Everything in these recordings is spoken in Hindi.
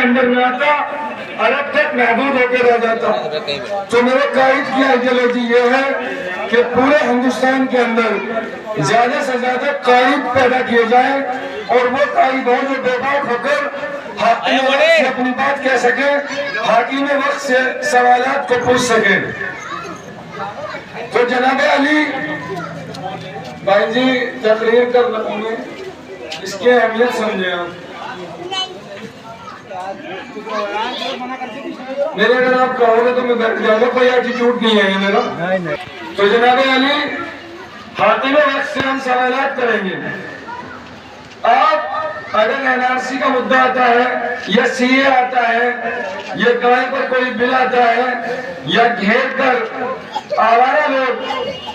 अंदर में आता, अरब तक महदूद होकर रह जाता। तो मेरे कायद की आइडियोलॉजी ये है कि पूरे हिंदुस्तान के अंदर ज्यादा से ज्यादा कायद पैदा किए जाए और वो कायद हो जो बेबाक होकर हाकिम वक्त से अपनी बात कह सके, हाकिम वक्त से सवालात को पूछ सके। तो जनाब अली भाई जी तकरीर कर रहे हैं, इसकी अहमियत समझे आप। मेरे अगर आप कहोगे तो मैं बैठ जाऊंगा, कोई एटीट्यूड नहीं है ये मेरा। तो जनाब अली हाकिम वक्त से हम सवालात करेंगे। आप अगर एनआरसी का मुद्दा आता है या सीए आता है या गाय पर कोई बिल आता है या घेर कर आवारा लोग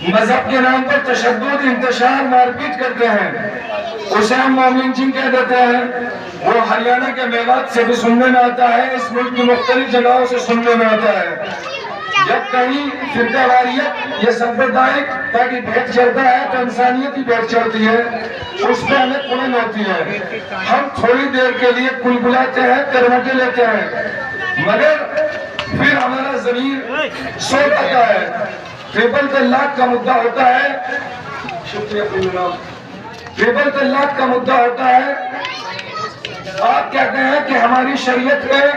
मजहब के नाम पर तशद्दुद, इंतशार, मारपीट करते हैं, उसे हम मोमिन जिन कह देते हैं। वो हरियाणा के मेवात से भी सुनने में आता है, इस मुल्क की मुख्तलिफ जगहों से सुनने में आता है। जब कहीं फिरकावारियत या सांप्रदायिक ताकि भेंट चढ़ता है तो इंसानियत ही भेंट चढ़ती है, उस पर हमें पुनन होती है। हम थोड़ी देर के लिए कुलबुलाते हैं, करवटें लेते हैं, मगर फिर हमारा जमीर सो जाता है। ट्रिपल तलाक का मुद्दा होता है, ट्रिपल तलाक का मुद्दा होता है। आप कहते हैं कि हमारी शरीयत में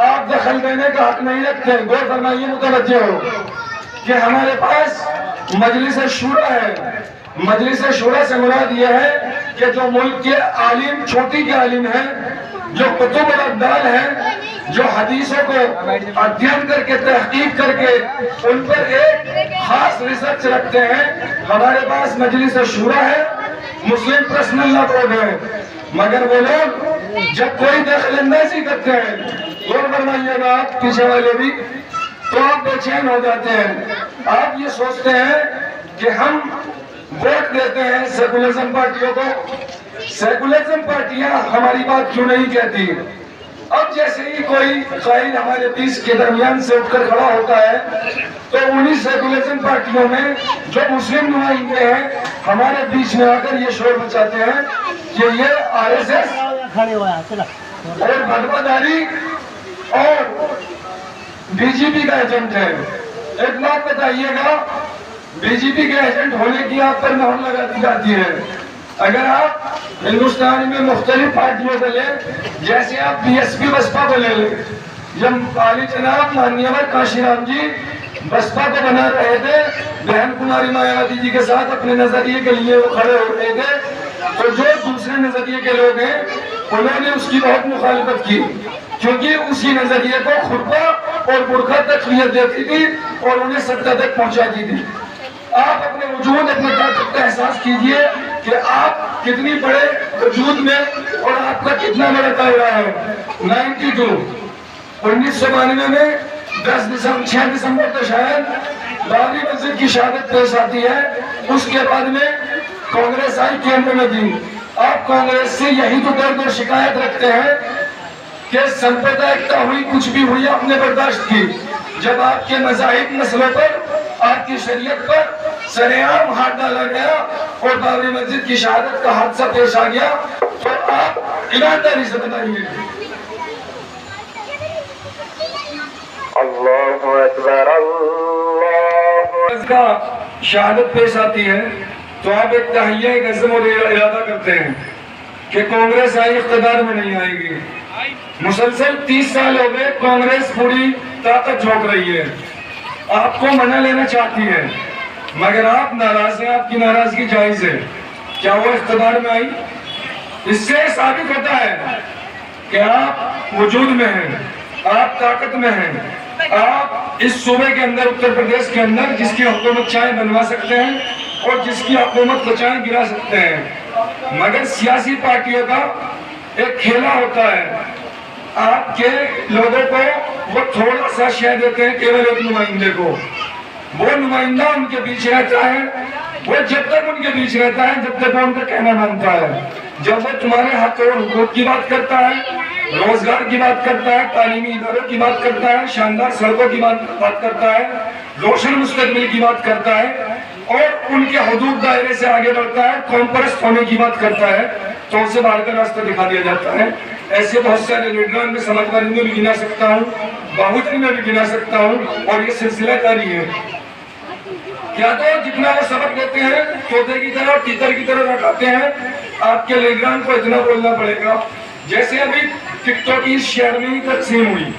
आप दखल देने का हक नहीं रखते। गौर फरमाइए, मुतवज्जे हो कि हमारे पास मजलिस शूरा है। मजलिस शूरा से मुराद यह है कि जो मुल्क के आलिम, छोटी के आलिम हैं, जो कुतुब और अब्दाल हैं, जो हदीसों को अध्ययन करके तहकीक करके उन पर एक खास रिसर्च रखते हैं, हमारे पास मजलिस शूरा है, मुस्लिम पर्सनल लॉ बोर्ड है। मगर वो लोग जब कोई दखलंदाजी करते हैं, गौर फरमाइएगा आप पीछे वाले भी, तो आप बेचैन हो जाते हैं। आप ये सोचते हैं कि हम वोट देते हैं सेकुलरिज्म पार्टियों को, सेकुलरिज्म पार्टियां हमारी बात क्यों नहीं कहती। अब जैसे ही कोई कायद हमारे बीच के दरमियान से उठकर खड़ा होता है तो उन्हीं सेकुलरिज्म पार्टियों में जो मुस्लिम नुमाइंदे हैं हमारे बीच में आकर ये शोर मचाते हैं कि ये आरएसएस और भगवादारी और बीजेपी का एजेंट है। एक बात बताइएगा, बीजेपी के एजेंट होने की आप पर मोहर लगा दी जाती है। अगर आप हिंदुस्तान में मुख्तलिफ पार्टियों को ले, जैसे आप बीएसपी बसपा को ले लें, जब आली जनाब माननीय काशीराम जी बसपा को बना रहे थे, बहन कुमारी मायावती जी के साथ अपने नजरिए के लिए वो खड़े हो रहे थे, तो जो दूसरे नजरिए के लोग हैं उन्होंने उसकी बहुत मुखालिफत की, क्योंकि उसी नजरिए को खुरपा और बुरखा तकलीफ देती थी और उन्हें सत्ता तक पहुंचाती थी। आप अपने वजूद, अपने ताकत का एहसास कीजिए कि आप कितनी बड़े वजूद में और आपका कितना बड़ा दायरा है। 1992 में 6 दिसंबर को शायद बाबरी मस्जिद की शहादत पेश आती है। उसके बाद में कांग्रेस आई केंद्र में भी। आप कांग्रेस से यही तो दर्द और शिकायत रखते हैं कि सांप्रदायिकता हुई, कुछ भी हुई, आपने बर्दाश्त की। जब आपके मज़ाहिब मसलों पर, आपकी शरीयत पर सरेआम हाथ डाला गया और बाबरी मस्जिद की शहादत का हादसा पेश आ गया, तो आप ईमानदारी से बताइए। अल्लाहु अकबर, अल्लाहु अकबर। शहादत पेश आती है तो आप एक तहैया, एक अज़्म और इरादा करते हैं कि कांग्रेस आई, इख्तिदार में नहीं आएगी। मुसलसल 30 साल हो गए, कांग्रेस पूरी ताकत झोंक रही है, आपको मना लेना चाहती है, मगर आप नाराज हैं। आपकी नाराजगी जायज है। क्या वो इख्तिदार में आई? इससे साबित होता है कि आप वजूद में हैं, आप ताकत में हैं। आप इस सूबे के अंदर, उत्तर प्रदेश के अंदर, जिसकी हुकूमत चाहे बनवा सकते हैं और जिसकी हुकूमत को चाहे गिरा सकते हैं, मगर सियासी पार्टियों का एक खेला होता है। आपके लोगों को वो थोड़ा सा शेयर देते हैं, केवल एक नुमाइंदे को। वो नुमाइंदा उनके बीच रहता है, वो जब तक उनके बीच रहता है जब तक वो उनका कहना मानता है। जब वो तुम्हारे हक और हुकूक की बात करता है, रोजगार की बात करता है, तालीमी इदारों की बात करता है, शानदार सड़कों की बात करता है, रोशन मुस्तकबिल की बात करता है और उनके हुदूद दायरे से आगे बढ़ता है, कौम परस्त होने की बात करता है, तो उसे बाहर का रास्ता दिखा दिया जाता है। ऐसे बहुत सारे लीडरान में समाजवादी में भी गिना सकता हूँ, बहुजन में भी गिना सकता हूँ, और ये सिलसिला जारी है। क्या तो जितना वो सबक देते हैं तोते की तरह तीतर की तरह रटाते हैं, आपके लीडरान को इतना बोलना पड़ेगा। जैसे अभी टिकटॉक इस शहर में ही तकसीम हुई,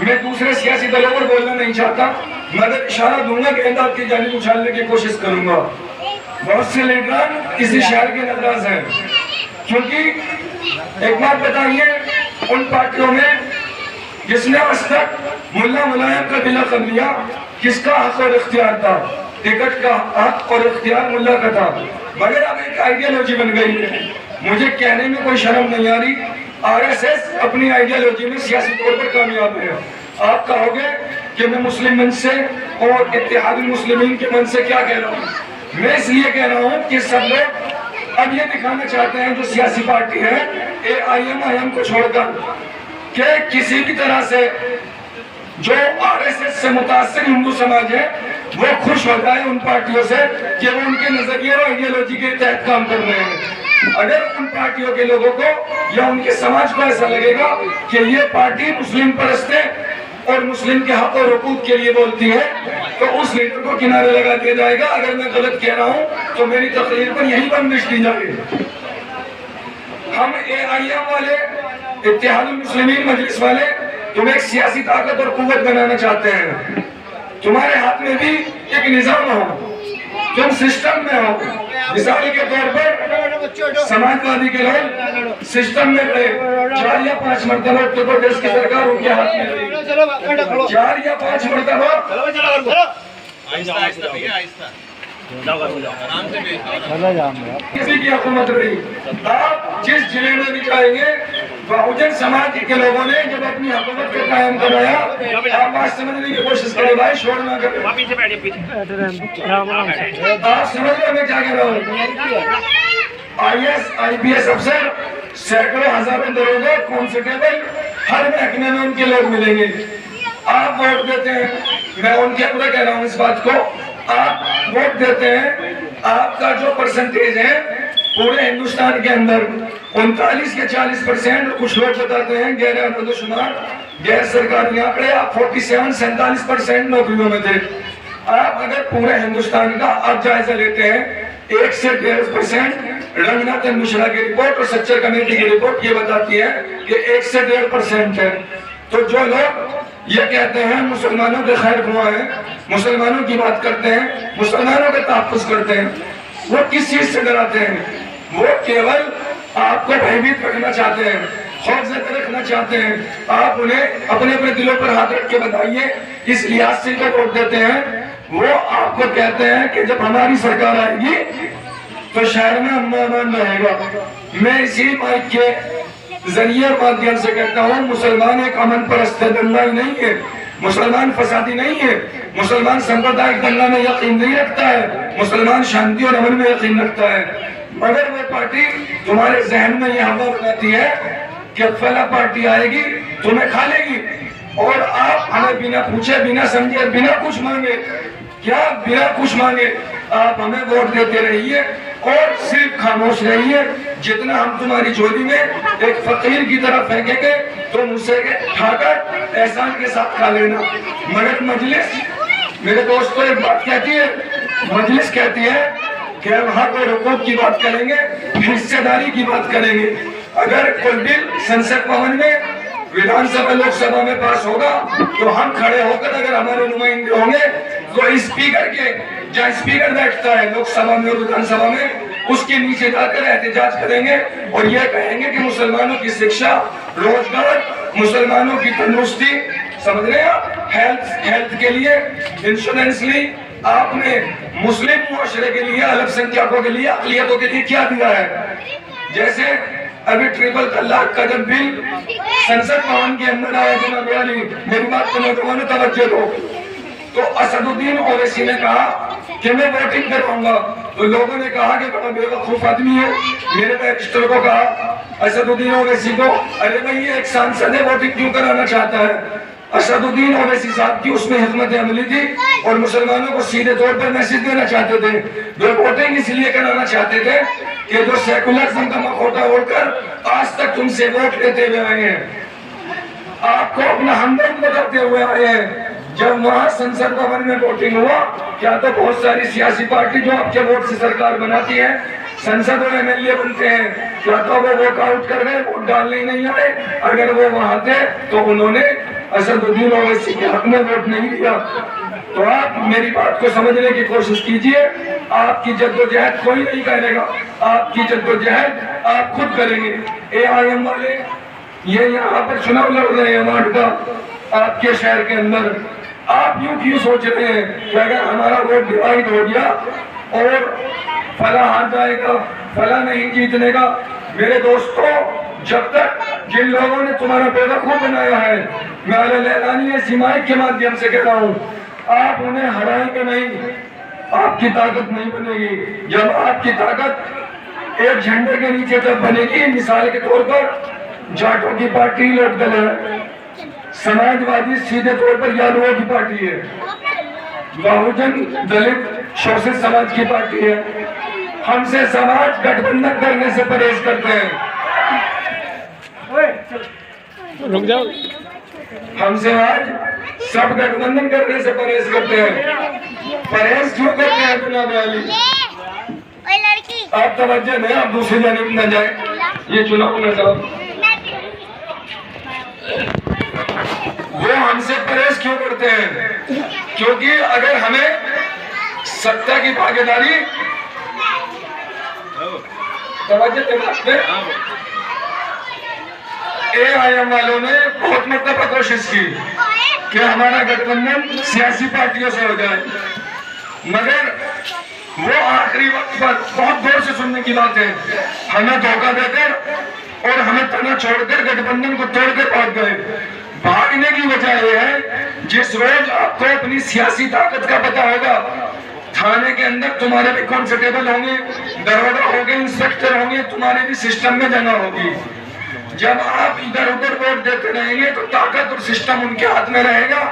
मैं दूसरे सियासी दलों पर बोलना नहीं चाहता, मगर इशारा दूंगा कि आपकी जानिब उछालने की कोशिश करूंगा। बहुत से लीडरान किसी शहर के नाराज हैं, क्योंकि एक बात बताइए, उन पार्टियों में जिसने आज तक मुल्ला मुलायम का बिला कर लिया, किसका हक और इख्तियार था? टिकट का हक और इख्तियार मुल्ला का था, मगर अब एक आइडियोलॉजी बन गई है। मुझे कहने में कोई शर्म नहीं आ रही, आरएसएस अपनी आइडियोलॉजी में सियासी तौर पर कामयाब है। आप कहोगे कि मैं मुस्लिम मंच से और इत्तेहादुल मुस्लिमीन के मंच से क्या कह रहा हूँ? मैं इसलिए कह रहा हूँ कि सब लोग अब ये दिखाना चाहते हैं, जो सियासी पार्टी है AIM को छोड़कर, कि किसी भी तरह से जो आरएसएस से मुतासिर हिंदू समाज है वो खुश हो जाए उन पार्टियों से कि वो उनके नजरिए और आइडियोलॉजी के तहत काम कर रहे हैं। अगर उन पार्टियों के लोगों को या उनके समाज को ऐसा लगेगा कि ये पार्टी मुस्लिम परस्त है और मुस्लिम के हक और हुकूक के लिए बोलती है, तो उस लीडर को किनारे लगा दिया जाएगा। अगर मैं गलत कह रहा हूं तो मेरी तकरीर पर यही बंदिश दी जाएगी। हम AIM वाले, इत्तेहादुल मुस्लिमीन मजलिस वाले तुम्हें एक सियासी ताकत और कुव्वत बनाना चाहते हैं। तुम्हारे हाथ में भी एक निजाम हो, तुम सिस्टम में हो। मिसाल के तौर पर समाजवादी के लोग सिस्टम में रहे, 4 या 5 मरतबा उत्तर प्रदेश की सरकार उनके हाथ में रही, 4 या 5 मरतबा किसी की हुकूमत रही। आप जिस जिले में भी जाएंगे, बहुजन समाज के लोगों ने जब अपनी हुकूमत को कायम कराया, आप बात समझने की कोशिश करें भाई, शोर ना करें। आप समझ रहे मैं क्या कह रहा हूँ? IAS IPS अफसर, सैकड़ों हजारों दरोगा, कांस्टेबल, हर महकमे में उनके लोग मिलेंगे। आप वोट देते हैं, मैं उनके अंदर कह रहा हूँ इस बात को, आप वोट देते हैं, आपका जो परसेंटेज है पूरे हिंदुस्तान के अंदर 39 के 40%, कुछ लोग बताते हैं गैर आमदोशुमार गैर सरकारी आंकड़े, आप 47-47% नौकरियों में थे। आप अगर पूरे हिंदुस्तान का आप जायजा लेते हैं, 1 से 1.5%, रंगनाथन मिश्रा की रिपोर्ट और सच्चर कमेटी की रिपोर्ट ये बताती है कि 1 से 1.5% है। तो जो लोग ये कहते हैं मुसलमानों के खैर खुआ है, मुसलमानों की बात करते हैं, मुसलमानों का तहफ़्फ़ुज़ करते हैं, वो किस चीज से डराते हैं? वो केवल आपको भयभीत रखना चाहते हैं, खौफजदा रखना चाहते हैं। आप उन्हें अपने अपने दिलों पर हाथ रख के बताइए, इस लिहाज से जो वोट देते हैं, वो आपको कहते हैं कि जब हमारी सरकार आएगी तो शहर में अमन रहेगा। मैं इसी माइक के जरिए माध्यम से कहता हूँ, मुसलमान एक अमन परस्त दंगा ही नहीं है, मुसलमान फसादी नहीं है, मुसलमान सांप्रदायिक दंगा में यकीन नहीं रखता है, मुसलमान शांति और अमन में यकीन रखता है। मगर वो पार्टी तुम्हारे जहन में यह हवा बनाती है कि फला पार्टी आएगी तुम्हें खा लेगी, और आप हमें बिना पूछे, बिना समझे, बिना कुछ मांगे, क्या बिना कुछ मांगे आप हमें वोट देते रहिए और सिर्फ खामोश रहिए। जितना हम तुम्हारी झोली में एक फकीर की तरह फेंकेंगे तो मुझसे खाकर एहसान के साथ खा लेना। मगर मजलिस, मेरे दोस्तों, एक बात कहती है, मजलिस कहती है कि हम हक और हुकूक की बात करेंगे, हिस्सेदारी की बात करेंगे। अगर कोई बिल संसद भवन में, विधानसभा लोकसभा में पास होगा तो हम खड़े होकर, अगर हमारे नुमाइंदे होंगे तो स्पीकर के, जहाँ स्पीकर बैठता है लोकसभा में और विधानसभा में, उसके नीचे जाकर एहतजाज करेंगे और यह कहेंगे कि मुसलमानों की शिक्षा, रोजगार, मुसलमानों की तंदुरुस्ती, समझ रहे हैं आप, हेल्थ के लिए, इंश्योरेंस ली, आपने मुस्लिम मुआशरे के लिए, अल्पसंख्यकों के लिए, अक़लियतों के लिए क्या दिया है? जैसे अभी ट्रिपल तलाक का जब बिल संसद भवन के अंदर आया, जनाब वाली, मेरी बात को नौजवानों तवज्जो दो, तो असदुद्दीन ओवैसी ने कहा कि मैं वोटिंग करवाऊंगा, तो लोगों ने कहा कि बड़ा बेवकूफ आदमी है। मेरे बैरिस्टर को कहा, असदुद्दीन ओवैसी को, अरे भाई ये एक सांसद है, वोटिंग क्यों कराना चाहता है? असदुद्दीन ओवैसी साहब की उसमें हिकमत अमली थी और मुसलमानों को सीधे तौर पर मैसेज देना चाहते थे। वे वोटिंग इसलिए कराना चाहते थे कि जो सेकुलरिज्म का मखौटा ओढ़कर आज तक तुमसे वोट लेते हुए आए हैं, आपको अपना हमदर्द बताते हुए आए हैं। जब वहां संसद भवन में वोटिंग हुआ, क्या तो बहुत सारी सियासी पार्टी जो आपके वोट से सरकार बनाती है, संसद में एमएलए बनते हैं, क्या तो वो वॉकआउट कर गए, वोट डालने ही नहीं आए। अगर वो वहां थे तो उन्होंने असदुद्दीन ओवैसी के हक में वोट नहीं दिया। तो आप मेरी बात को समझने की कोशिश कीजिए। आपकी जद्दोजहद कोई नहीं करेगा, आपकी जद्दोजहद आप खुद करेंगे। AIM वाले ये यहाँ पर चुनाव लड़ रहे हैं वार्ड का, आपके शहर के अंदर। आप यूं क्यों सोच रहे हैं कि अगर हमारा वोट डिवाइड हो गया और फला हार जाएगा, फला नहीं जीतने का? मेरे दोस्तों, जब तक जिन लोगों ने तुम्हारा बेवकूफ बनाया है, मैं ऐलानिया सीमाई के माध्यम से कह रहा हूँ, आप उन्हें हराएंगे नहीं, आपकी ताकत नहीं बनेगी। जब आपकी ताकत एक झंडे के नीचे जब बनेगी, मिसाल के तौर पर जाटों की पार्टी लोकदल है, समाजवादी सीधे तौर पर यादवों की पार्टी है, बहुजन दलित शोषित समाज की पार्टी है, हमसे समाज गठबंधन करने से परहेज करते हैं। रुक जाओ। हमसे आज सब गठबंधन करने से परहेज करते हैं। परहेज क्यों करते हैं जनाब अली? आप तवज्जो नहीं, आप दूसरी जानिब न जाए। ये चुनाव में साहब वो हमसे परहेज क्यों करते हैं? क्योंकि अगर हमें सत्ता की भागीदारी AIM वालों ने बहुत मतलब कोशिश की कि हमारा गठबंधन सियासी पार्टियों से हो जाए, मगर वो आखिरी वक्त पर बहुत जोर से सुनने की बात है, हमें धोखा देकर और हमें तना छोड़कर गठबंधन को तोड़कर भाग गए। भागने की वजह यह है, जिस रोज आपको अपनी सियासी ताकत का पता होगा, थाने के अंदर तुम्हारे भी कांस्टेबल होंगे, दरोगा होंगे, इंस्पेक्टर होंगे, तुम्हारे भी सिस्टम में जगह होगी। जब आप इधर उधर वोट देते रहेंगे तो ताकत और सिस्टम उनके हाथ में रहेगा।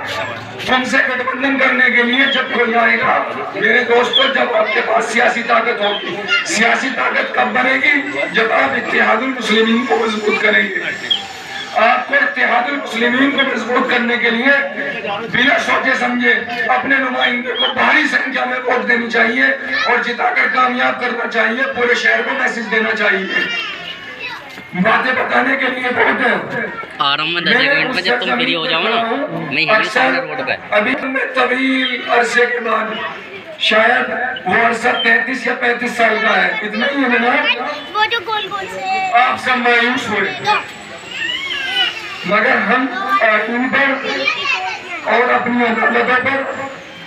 तुमसे गठबंधन करने के लिए जब कोई आएगा, मेरे दोस्तों, जब आपके पास सियासी ताकत होगी, सियासी ताकत कब बनेगी? जब आप इत्तेहादुल मुस्लिमीन को मजबूत करेंगे। आपको इत्तेहादुल मुस्लिमीन को मजबूत करने के लिए बिना सोचे समझे अपने नुमाइंदे को भारी संख्या में वोट देनी चाहिए और जिताकर कामयाब करना चाहिए। पूरे शहर को मैसेज देना चाहिए। बातें बताने के लिए बहुत है। आराम में 10 मिनट में जब तुम फ्री हो जाओ ना, मैं यही सामने रोड पे। अभी मैं तवील अरसे के बाद, शायद वो अरसा 33 या 35 साल का है, इतना ही है ना? वो जो गोल गोल से आप सब मायूस हुए, मगर हम आईन पर और अपनी अदालतों पर,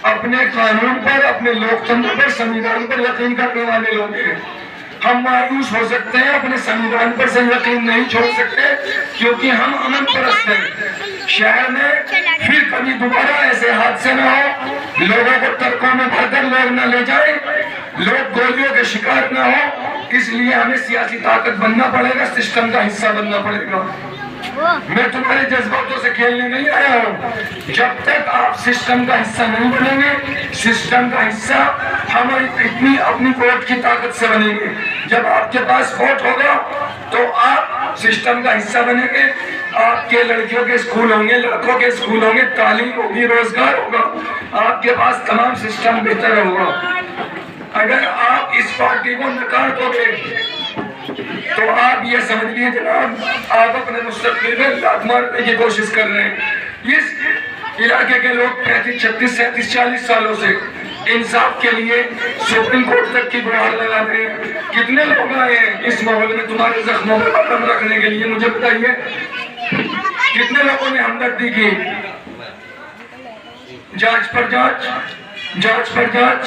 अपने कानून पर, अपने लोकतंत्र पर, संविधान पर यकीन करने वाले लोग हैं। हम मायूस हो सकते हैं, अपने संविधान पर से यकीन नहीं छोड़ सकते, क्योंकि हम अमन परस्त हैं। शहर में फिर कभी दोबारा ऐसे हादसे न हो, लोगों को ट्रकों में भरकर लोग न ले जाए, लोग गोलियों के शिकार न हो। इसलिए हमें सियासी ताकत बनना पड़ेगा, सिस्टम का हिस्सा बनना पड़ेगा। मैं तुम्हारे जज्बातों से खेलने नहीं आया हूँ। जब तक आप सिस्टम का हिस्सा नहीं बनेंगे, सिस्टम का हिस्सा हम इतनी अपनी वोट की ताकत से बनेंगे। जब आपके पास वोट होगा तो आप सिस्टम का हिस्सा बनेंगे। आपके लड़कियों के स्कूल होंगे, लड़कों के स्कूल होंगे, तालीम होगी, रोजगार होगा, आपके पास तमाम सिस्टम बेहतर होगा। अगर आप इस पार्टी को नकार दोगे तो आप ये समझिए जनाब, आप अपने मुस्तकबिल में लात मारने की कोशिश कर रहे हैं। इस इलाके के लोग 35, 36, 37, 40 सालों से इंसाफ के लिए सुप्रीम कोर्ट तक की गुहार लगा रहे हैं। कितने लोग आए हैं इस माहौल में तुम्हारे जख्मों में मरहम रखने के लिए? मुझे बताइए, कितने लोगों ने हमदर्दी की? जांच पर जांच, जांच पर जांच।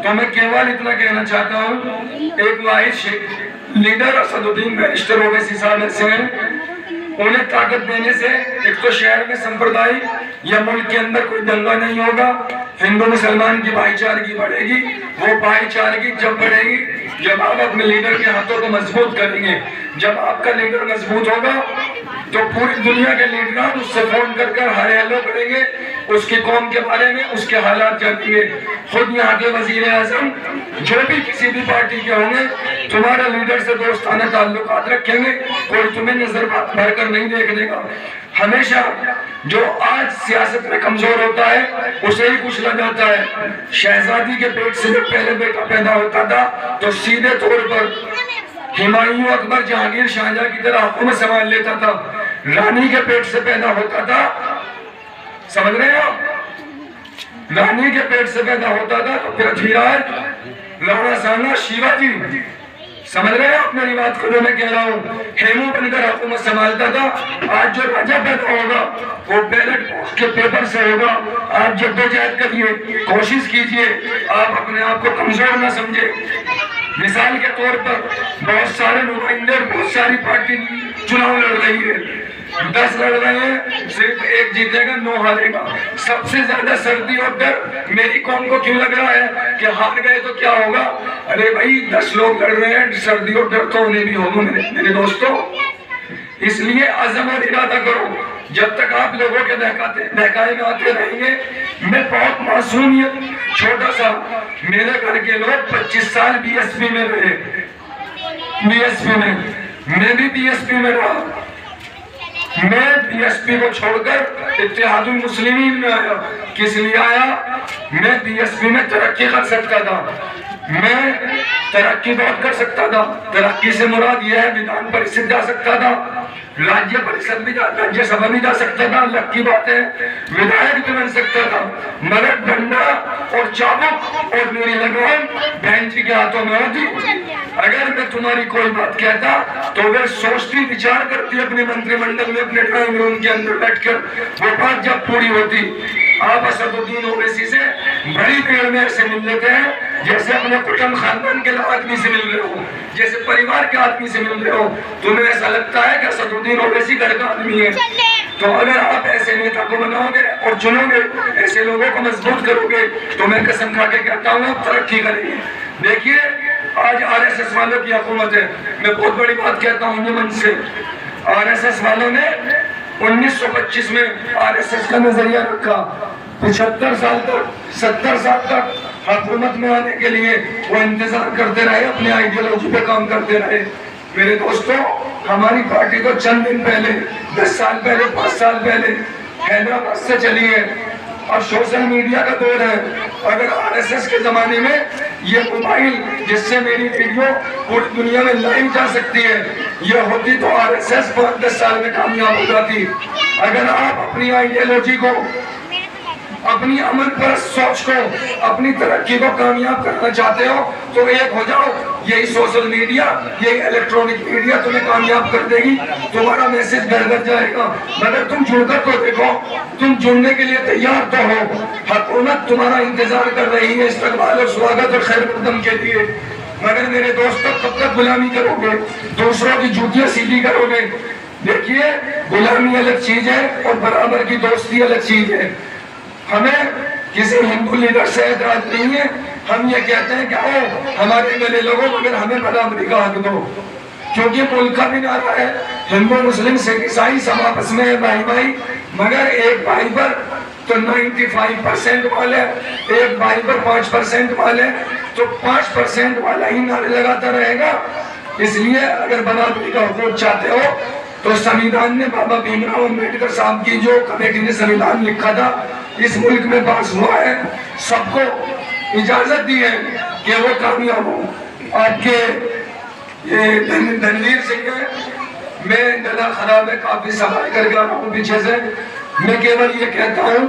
तो मैं केवल इतना कहना चाहता हूँ, एक वाहिद लीडर असदुद्दीन बैरिस्टर ओवैसी साहब ऐसे हैं, उन्हें ताकत देने से एक तो शहर में सांप्रदायिक या मुल्क के अंदर कोई दंगा नहीं होगा, हिंदू मुसलमान की भाईचारगी बढ़ेगी। वो भाईचारगी जब बढ़ेगी जब आप अपने लीडर के हाथों को मजबूत करेंगे। जब आपका लीडर मजबूत होगा तो पूरी दुनिया के लीडर उससे फोन कर हाय हेलो करेंगे, उसकी कौम के बारे में, उसके हालात जानेंगे। खुद यहाँ के वजीर आजम जो भी किसी भी पार्टी के होंगे, तुम्हारा लीडर से दोस्ताना ताल्लुकात रखेंगे, कोई तुम्हें नजर भरकर नहीं देख देगा। हमेशा जो आज सियासत में कमजोर होता है उसे ही कुचला जाता है। शहजादी के पेट से जब पहले बेटा पैदा होता था तो सीधे तौर पर हुमायूं अकबर जहांगीर शाहजहां की तरह हुकूमत संभाल लेता था। रानी के पेट से पैदा होता था, समझ रहे हो, रानी के पेट से पैदा होता था तो पृथ्वीराज, राणा सांगा, शिवाजी, समझ रहे हो अपनी बात को जो मैं कह रहा हूँ। हेमू बनकर हुकूमत संभालता था। आज जो राजा पैदा होगा वो बैलेट के पेपर से होगा। आप जद्दोजहद करिए, कोशिश कीजिए, आप अपने आप को कमजोर ना समझे। मिसाल के तौर पर बहुत सारे नुमाइंदे, बहुत सारी पार्टी चुनाव लड़ रही है, 10 लड़ रहे हैं, सिर्फ 1 जीतेगा, 9 हारेगा। सबसे ज्यादा सर्दी और डर मेरी कौम को क्यों लग रहा है कि हार गए तो क्या होगा? अरे भाई 10 लोग लड़ रहे हैं, सर्दी और डर तो उन्हें भी होगा मेरे दोस्तों। इसलिए अज़म और इरादा करो। जब तक आप लोगों के बहकाए में आते रहेंगे, मैं बहुत मासूमियत, छोटा सा, मेरे घर के लोग 25 साल बीएसपी में रहे, बीएसपी में, मैं भी बीएसपी में रहा। मैं बीएसपी को छोड़कर इत्तेहादुल मुस्लिमीन में आया। किस लिए आया? मैं बीएसपी में तरक्की कर सकता था, मैं तरक्की बहुत कर सकता था। तरक्की से मुराद यह है विधान परिषद जा सकता था, राज्य परिषद भी राज्यसभा भी जा सकता था, अलग की बात है, विधायक भी बन सकता था। मगर डंडा और चाबुक और मेरी लगाम बहन जी के हाथों में होती। अगर मैं तुम्हारी कोई बात कहता तो वे सोचती, विचार करती अपने मंत्रिमंडल में, अपने ड्राइंग रूम के अंदर बैठकर, वो बात जब पूरी होती। आप असदुद्दीन ओवैसी से बड़ी भीड़ में ऐसे मिल लेते हैं जैसे अपने कुटुंब खानदान के आदमी से मिल रहे हो, जैसे परिवार के आदमी से मिल रहे हो। तुम्हें ऐसा लगता है कि असदुद्दीन ओवैसी घर का आदमी है। तो अगर आप ऐसे नेता को बनाओगे और चुनोगे, ऐसे लोगों को मजबूत करोगे, तो मैं कसम खा के कहता हूँ आप तरक्की करेंगे। देखिए आज आरएसएस वालों की हुकूमत है। मैं बहुत बड़ी बात कहता हूँ ये मंच से, आरएसएस वालों ने 1925 में आरएसएस का नजरिया रखा। 75 साल तक, 70 साल तक हुकूमत में आने के लिए वो इंतजार करते रहे, अपने आइडियोलॉजी पे काम करते रहे। मेरे दोस्तों, हमारी पार्टी तो चंद दिन पहले, 10 साल पहले, 5 साल पहले हैदराबाद से चली है। और सोशल मीडिया का दौर है। अगर आरएसएस के जमाने में ये मोबाइल जिससे मेरी वीडियो पूरी दुनिया में लाइव जा सकती है, ये होती तो आरएसएस 5-10 साल में कामयाब हो जाती। अगर आप अपनी आइडियोलॉजी को, अपनी अमन पर सोच को, अपनी तरक्की को कामयाब करना चाहते हो तो एक हो जाओ। यही सोशल मीडिया, यही इलेक्ट्रॉनिक मीडिया तुम्हें कामयाब कर देगी, तुम्हारा मैसेज घर घर जाएगा। मगर तुम जुड़कर तो देखो, तुम जुड़ने के लिए तैयार तो हो। हुकूमत तुम्हारा इंतजार कर रही है इस्तकबाल और स्वागत और खैर मकदम के लिए। मगर मेरे दोस्तों, कब तक गुलामी करोगे, दूसरों की जूतियां सीधी करोगे? देखिए, गुलामी अलग चीज है और बराबर की दोस्ती अलग चीज है। हमें किसी हिंदू लीडर से एतराज नहीं है। हम ये कहते हैं कि आओ हमारे गले लोगों, मगर हमें बराबरी का हक दो, क्योंकि मुल्क का भी नारा है हिंदू मुस्लिम सिख ईसाई सब आपस में है भाई भाई। मगर एक भाई पर तो 95% वाले, एक भाई पर 5% वाले, तो 5% वाला ही नारे लगाता रहेगा। इसलिए अगर बराबरी का हुकूक चाहते हो तो संविधान ने, बाबा भीमराव अम्बेडकर साहब की जो कमेटी ने संविधान लिखा था, इस मुल्क में पास हुआ है, सबको इजाजत दी है कि वो कामयाब हो। आपके ये धनवीर सिंह है, मैं गला खराब है, काफी सफाई करके आ रहा हूँ पीछे से। मैं केवल ये कहता हूँ,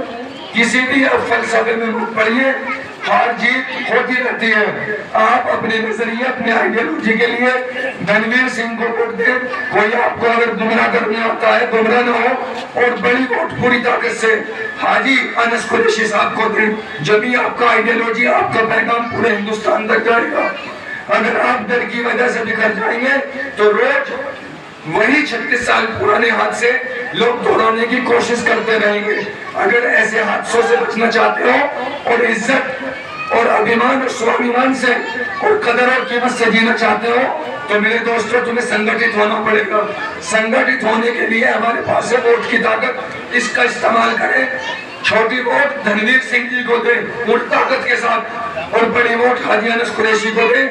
किसी भी फलसफे में मत पढ़िए, हार जीत होती रहती है। आप अपने नजरिए, अपने आइडियोलॉजी के लिए धनवीर सिंह को वोट दें। कोई आपको अगर गुमराह करने आता है, गुमराह न हो और बड़ी वोट पूरी ताकत से हाजी अनस कुरैशी साहब को दें। जब भी आपका आइडियोलॉजी, आपका पैगाम पूरे हिंदुस्तान तक जाएगा। अगर आप डर की वजह से बिखर जाएंगे तो रोज वही 36 साल पुराने हादसे लोग दोहराने की कोशिश करते रहेंगे। अगर ऐसे हादसों से बचना चाहते हो और इज्जत और अभिमान और स्वाभिमान से और कदर और कीमत से जीना चाहते हो तो मेरे दोस्तों तुम्हें संगठित होना पड़ेगा। संगठित होने के लिए हमारे पास है वोट की ताकत, इसका इस्तेमाल करें। छोटी वोट धनवीर सिंह जी को दे वोट ताकत के साथ, और बड़ी वोट हाजी अनस कुरैशी को दे।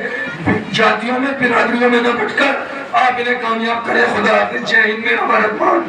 जातियों में बिरादरियों में न बटकर आप इन्हें कामयाब करें। खुदा हाफिज़, जय हिंद, मेरा भारत मान।